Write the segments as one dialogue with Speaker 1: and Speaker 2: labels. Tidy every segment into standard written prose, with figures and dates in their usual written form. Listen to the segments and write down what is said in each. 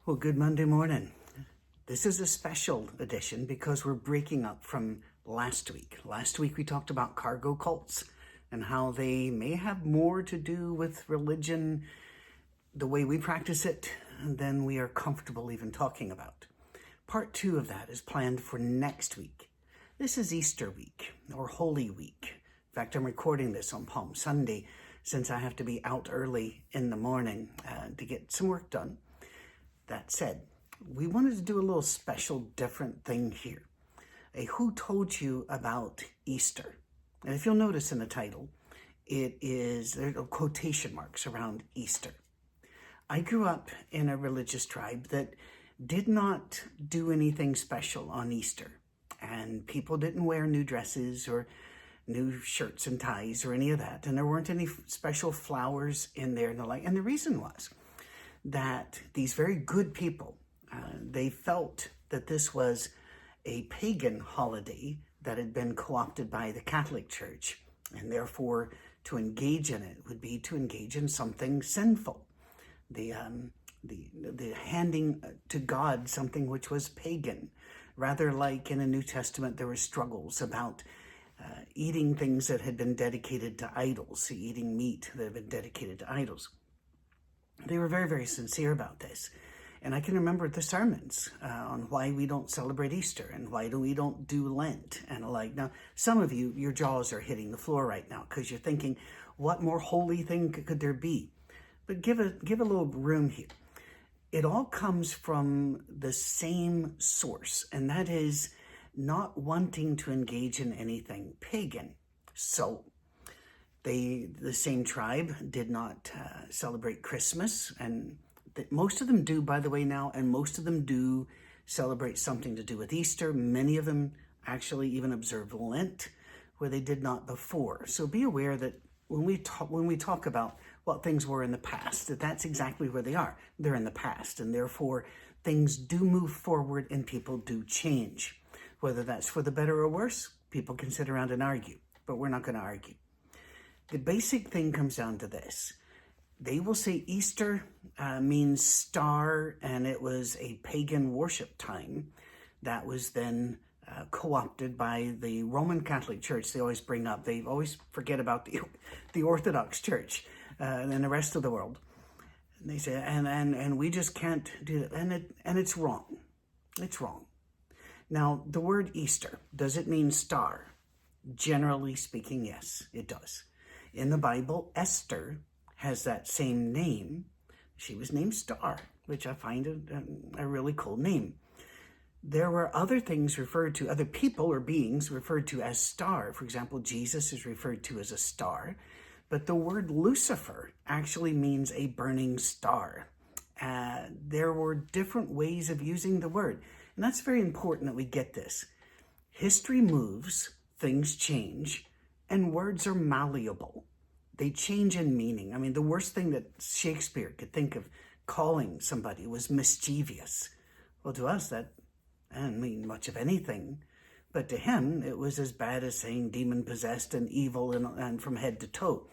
Speaker 1: Well, good Monday morning. This is a special edition because we're breaking up from last week. Last week we talked about cargo cults and how they may have more to do with religion, the way we practice it, than we are comfortable even talking about. Part 2 of that is planned for next week. This is Easter week or Holy Week. In fact, I'm recording this on Palm Sunday since I have to be out early in the morning to get some work done. That said, we wanted to do a little special different thing here. A Who Told You About Easter? And if you'll notice in the title, there are quotation marks around Easter. I grew up in a religious tribe that did not do anything special on Easter. And people didn't wear new dresses or new shirts and ties or any of that. And there weren't any special flowers in there and the like. And the reason was that these very good people, they felt that this was a pagan holiday that had been co-opted by the Catholic Church, and therefore to engage in it would be to engage in something sinful. The handing to God something which was pagan, rather like in the New Testament there were struggles about eating things that had been dedicated to idols, eating meat that had been dedicated to idols. They were very, very sincere about this. And I can remember the sermons on why we don't celebrate Easter and why we don't do Lent and the like. Now, some of you, your jaws are hitting the floor right now because you're thinking, what more holy thing could there be? But give a little room here. It all comes from the same source, and that is not wanting to engage in anything pagan. So, the same tribe did not celebrate Christmas, and most of them do, by the way, now, and most of them do celebrate something to do with Easter. Many of them actually even observe Lent, where they did not before. So be aware that when we talk about what things were in the past, that's exactly where they are. They're in the past, and therefore things do move forward and people do change. Whether that's for the better or worse, people can sit around and argue, but we're not going to argue. The basic thing comes down to this. They will say Easter means star, and it was a pagan worship time that was then co-opted by the Roman Catholic Church. They always bring up, they always forget about the Orthodox Church and the rest of the world. And they say, and we just can't do that. And it's wrong. It's wrong. Now, the word Easter, does it mean star? Generally speaking, yes, it does. In the Bible, Esther has that same name. She was named Star, which I find a really cool name. There were other things referred to, other people or beings referred to as star. For example, Jesus is referred to as a star, but the word Lucifer actually means a burning star. There were different ways of using the word, and that's very important that we get this. History moves, things change, and words are malleable. They change in meaning. I mean, the worst thing that Shakespeare could think of calling somebody was mischievous. Well, to us, that didn't mean much of anything. But to him, it was as bad as saying demon-possessed and evil and from head to toe.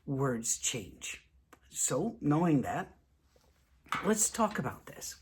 Speaker 1: Words change. So, knowing that, let's talk about this.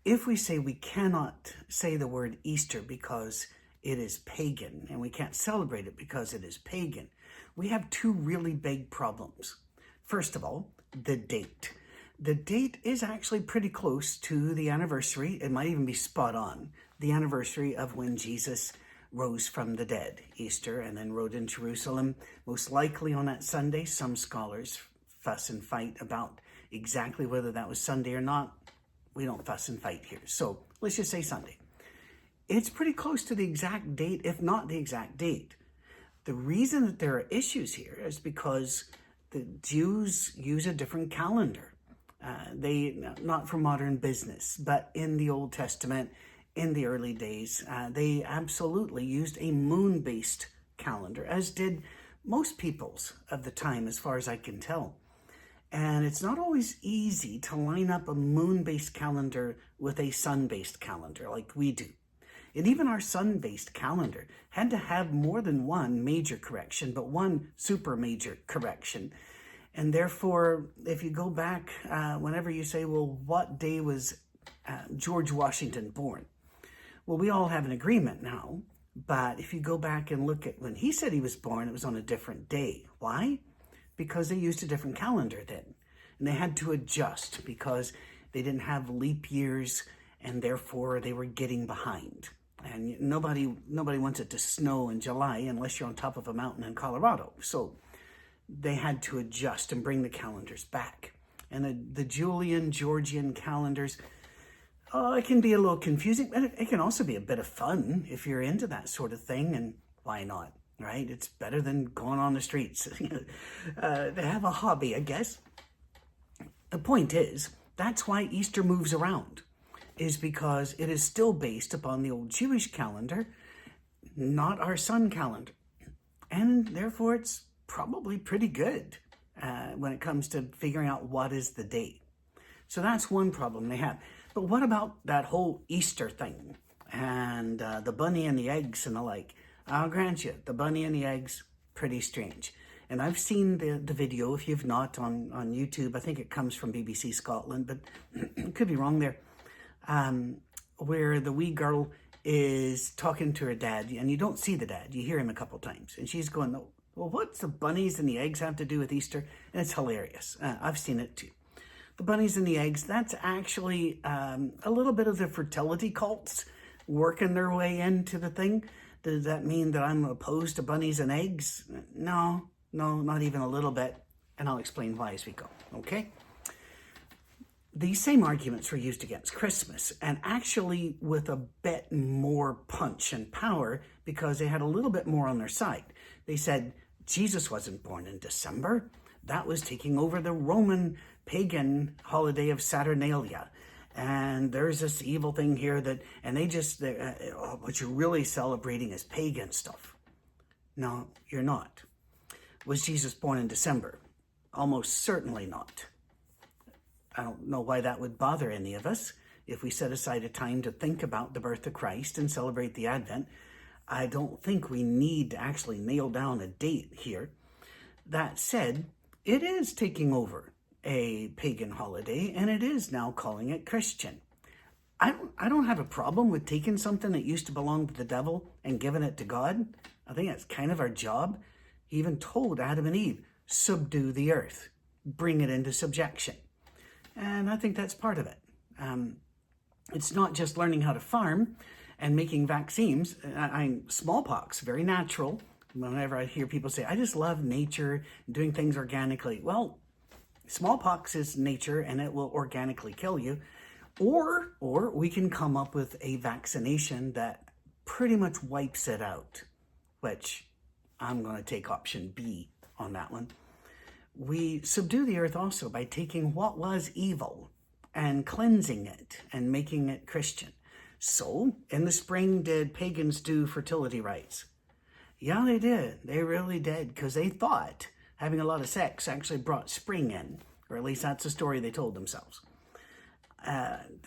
Speaker 1: If we say we cannot say the word Easter because it is pagan, and we can't celebrate it because it is pagan, we have two really big problems. First of all, the date. The date is actually pretty close to the anniversary. It might even be spot on. The anniversary of when Jesus rose from the dead, Easter, and then rode in Jerusalem. Most likely on that Sunday. Some scholars fuss and fight about exactly whether that was Sunday or not. We don't fuss and fight here. So let's just say Sunday. It's pretty close to the exact date, if not the exact date. The reason that there are issues here is because the Jews use a different calendar. They, not for modern business, but in the Old Testament, in the early days, they absolutely used a moon-based calendar, as did most peoples of the time, as far as I can tell. And it's not always easy to line up a moon-based calendar with a sun-based calendar like we do. And even our sun-based calendar had to have more than one major correction, but one super major correction. And therefore, if you go back, whenever you say, well, what day was George Washington born? Well, we all have an agreement now, but if you go back and look at when he said he was born, it was on a different day. Why? Because they used a different calendar then, and they had to adjust because they didn't have leap years, and therefore they were getting behind. And nobody wants it to snow in July unless you're on top of a mountain in Colorado. So they had to adjust and bring the calendars back. And the Julian, Georgian calendars, it can be a little confusing, but it can also be a bit of fun if you're into that sort of thing, and why not, right? It's better than going on the streets. They have a hobby, I guess. The point is, that's why Easter moves around, is because it is still based upon the old Jewish calendar, not our sun calendar. And therefore, it's probably pretty good when it comes to figuring out what is the date. So that's one problem they have. But what about that whole Easter thing and the bunny and the eggs and the like? I'll grant you, the bunny and the eggs, pretty strange. And I've seen the video, if you've not, on YouTube. I think it comes from BBC Scotland, but could be wrong there. Where the wee girl is talking to her dad, and you don't see the dad, you hear him a couple times, and she's going, well, what's the bunnies and the eggs have to do with Easter? And it's hilarious. I've seen it too. The bunnies and the eggs, that's actually a little bit of the fertility cults working their way into the thing. Does that mean that I'm opposed to bunnies and eggs? No, not even a little bit. And I'll explain why as we go, okay? These same arguments were used against Christmas, and actually with a bit more punch and power because they had a little bit more on their side. They said, Jesus wasn't born in December. That was taking over the Roman pagan holiday of Saturnalia. And there's this evil thing here and what you're really celebrating is pagan stuff. No, you're not. Was Jesus born in December? Almost certainly not. I don't know why that would bother any of us. If we set aside a time to think about the birth of Christ and celebrate the Advent, I don't think we need to actually nail down a date here. That said, it is taking over a pagan holiday, and it is now calling it Christian. I don't have a problem with taking something that used to belong to the devil and giving it to God. I think that's kind of our job. He even told Adam and Eve, subdue the earth, bring it into subjection. And I think that's part of it. It's not just learning how to farm and making vaccines. Smallpox, very natural. Whenever I hear people say, I just love nature, doing things organically. Well, smallpox is nature and it will organically kill you. Or we can come up with a vaccination that pretty much wipes it out, which I'm going to take option B on that one. We subdue the earth also by taking what was evil and cleansing it and making it Christian. So, in the spring, did pagans do fertility rites? Yeah, they did. They really did, because they thought having a lot of sex actually brought spring in, or at least that's the story they told themselves.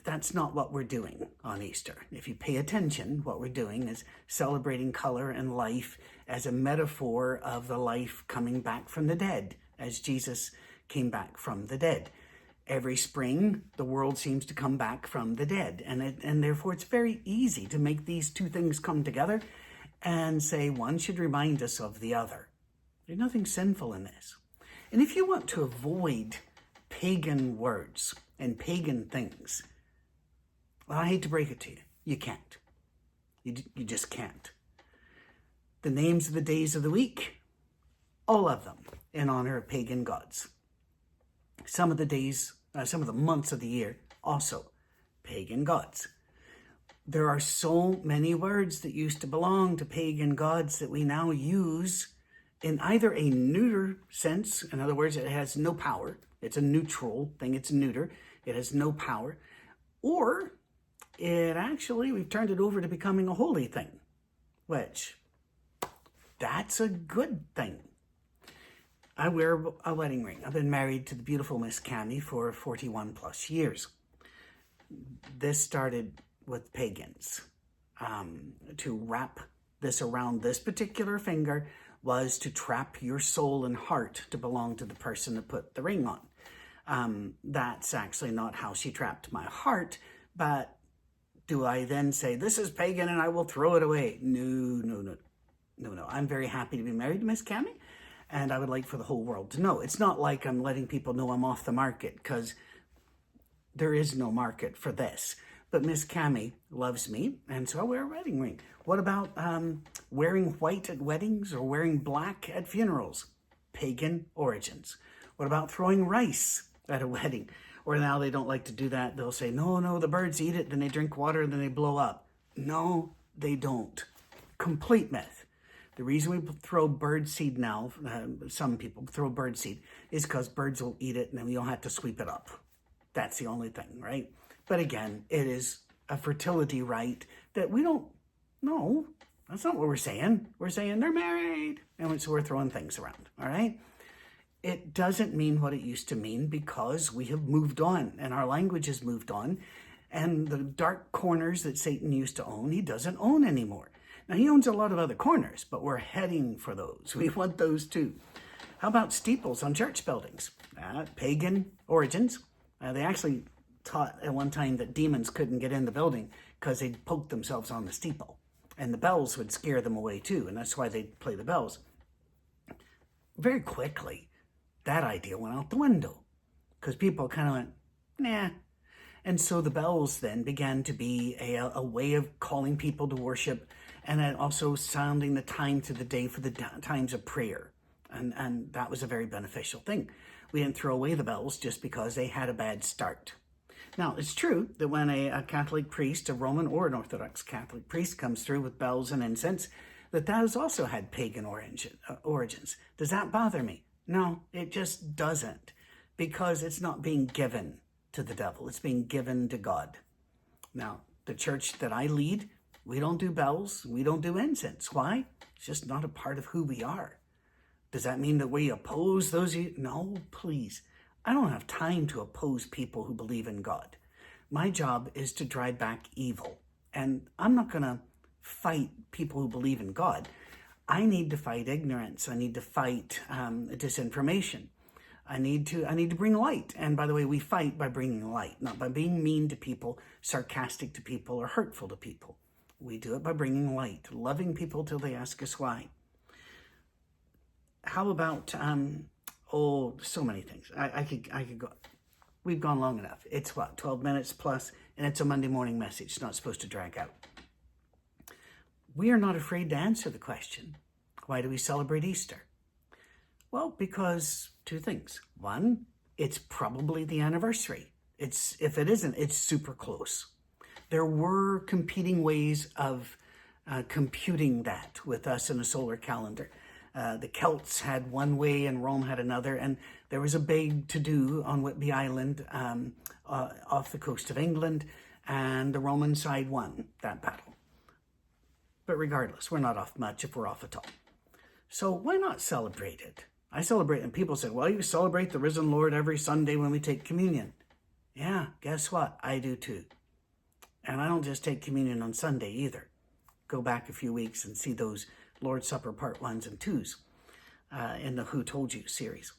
Speaker 1: That's not what we're doing on Easter. If you pay attention, what we're doing is celebrating color and life as a metaphor of the life coming back from the dead, as Jesus came back from the dead. Every spring, the world seems to come back from the dead, and therefore it's very easy to make these two things come together and say one should remind us of the other. There's nothing sinful in this. And if you want to avoid pagan words and pagan things, well, I hate to break it to you, you can't. You just can't. The names of the days of the week, all of them in honor of pagan gods. Some of the months of the year, also pagan gods. There are so many words that used to belong to pagan gods that we now use in either a neuter sense, in other words, it has no power. It's a neutral thing, it's neuter. It has no power. Or we've turned it over to becoming a holy thing, which that's a good thing. I wear a wedding ring. I've been married to the beautiful Miss Cammie for 41 plus years. This started with pagans. To wrap this around this particular finger was to trap your soul and heart to belong to the person that put the ring on. That's actually not how she trapped my heart, But do I then say, this is pagan and I will throw it away? No. I'm very happy to be married to Miss Cammy, and I would like for the whole world to know. It's not like I'm letting people know I'm off the market, because there is no market for this. But Miss Cammy loves me, and so I wear a wedding ring. What about wearing white at weddings or wearing black at funerals? Pagan origins. What about throwing rice at a wedding? Or now they don't like to do that. They'll say, no, the birds eat it, then they drink water, and then they blow up. No, they don't. Complete myth. The reason we throw bird seed now, some people throw bird seed, is because birds will eat it and then we don't have to sweep it up. That's the only thing, right? But again, it is a fertility rite that we don't know. That's not what we're saying. We're saying they're married, and so we're throwing things around, all right? It doesn't mean what it used to mean, because we have moved on and our language has moved on, and the dark corners that Satan used to own, he doesn't own anymore. Now, he owns a lot of other corners, but we're heading for those. We want those too. How about steeples on church buildings? Pagan origins. They actually taught at one time that demons couldn't get in the building because they'd poke themselves on the steeple. And the bells would scare them away too, and that's why they'd play the bells. Very quickly, that idea went out the window, because people kind of went, nah. And so the bells then began to be a way of calling people to worship, and then also sounding the time through the day for the times of prayer. And that was a very beneficial thing. We didn't throw away the bells just because they had a bad start. Now, it's true that when a Catholic priest, a Roman or an Orthodox Catholic priest, comes through with bells and incense, that has also had pagan origins. Does that bother me? No, it just doesn't, because it's not being given to the devil. It's being given to God. Now, the church that I lead, we don't do bells. We don't do incense. Why? It's just not a part of who we are. Does that mean that we oppose those? No, please. I don't have time to oppose people who believe in God. My job is to drive back evil. And I'm not going to fight people who believe in God. I need to fight ignorance. I need to fight disinformation. I need to bring light. And by the way, we fight by bringing light, not by being mean to people, sarcastic to people, or hurtful to people. We do it by bringing light, loving people till they ask us why. How about, so many things. I could go. We've gone long enough. It's 12 minutes plus, and it's a Monday morning message. It's not supposed to drag out. We are not afraid to answer the question, why do we celebrate Easter? Well, because two things. One, it's probably the anniversary. If it isn't, it's super close. There were competing ways of computing that with us in a solar calendar. The Celts had one way and Rome had another, and there was a big to-do on Whitby Island off the coast of England, and the Roman side won that battle. But regardless, we're not off much if we're off at all. So why not celebrate it? I celebrate, and people say, well, you celebrate the risen Lord every Sunday when we take communion. Yeah, guess what? I do too. And I don't just take communion on Sunday either. Go back a few weeks and see those Lord's Supper Part 1s and 2s in the Who Told You series.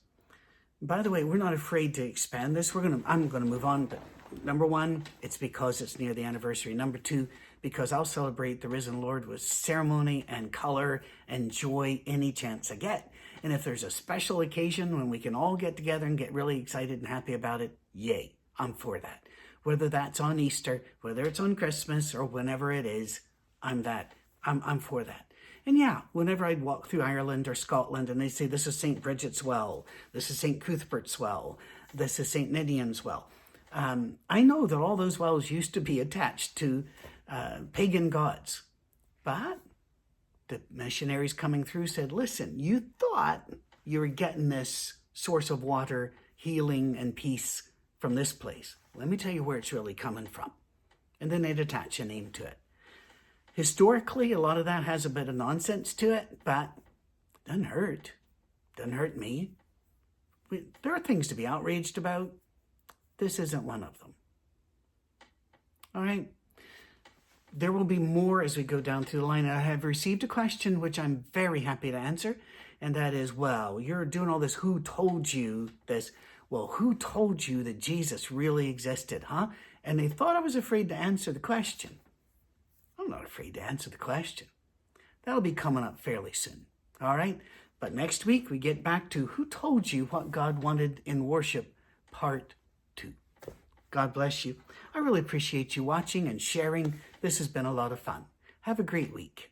Speaker 1: By the way, we're not afraid to expand this. I'm going to move on. But number one, it's because it's near the anniversary. Number two, because I'll celebrate the risen Lord with ceremony and color and joy any chance I get. And if there's a special occasion when we can all get together and get really excited and happy about it, yay, I'm for that. Whether that's on Easter, whether it's on Christmas, or whenever it is, I'm for that. And yeah, whenever I'd walk through Ireland or Scotland and they'd say, this is St. Bridget's well, this is St. Cuthbert's well, this is St. Ninian's well. I know that all those wells used to be attached to pagan gods. But the missionaries coming through said, listen, you thought you were getting this source of water, healing, and peace from this place. Let me tell you where it's really coming from. And then they'd attach a name to it. Historically, a lot of that has a bit of nonsense to it, but it doesn't hurt. Doesn't hurt me. There are things to be outraged about. This isn't one of them. All right. There will be more as we go down through the line. I have received a question which I'm very happy to answer, and that is, well, you're doing all this, who told you this? Well, who told you that Jesus really existed, huh? And they thought I was afraid to answer the question. I'm not afraid to answer the question. That'll be coming up fairly soon, all right? But next week, we get back to Who Told You What God Wanted in Worship, Part 2. God bless you. I really appreciate you watching and sharing. This has been a lot of fun. Have a great week.